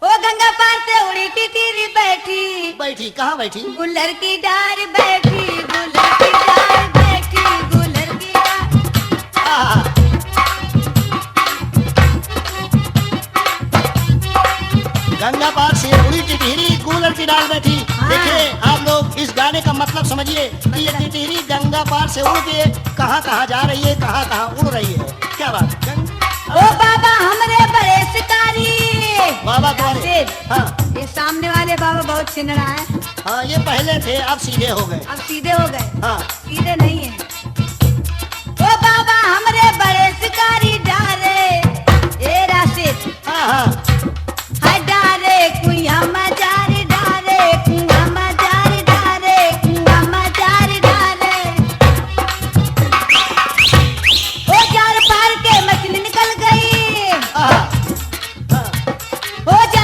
ओ गंगा पार से उड़ी टिटरी बैठी, बैठी कहाँ बैठी? गुलर की डार बैठी, गुलर की डार बैठी, गुलर की डार। आहा, गंगा पार से उड़ी टिटहरी गूलर की डाल बैठी। हाँ। देखिए आप लोग इस गाने का मतलब समझिए कि ये टिटहरी गंगा पार से उड़ के कहाँ कहाँ जा रही है, कहाँ कहाँ उड़ रही है। क्या बात? ओ बाबा हमरे बड़े शिकारी। बाबा तुम्हारे? हाँ ये सामने वाले बाबा बहुत छिनरा है। हाँ, ये पहले थे अब सीधे हो गए। अब सीधे हो गए। हाँ सीधे नहीं है। ओ बाबा हमरे बड़े शिकारी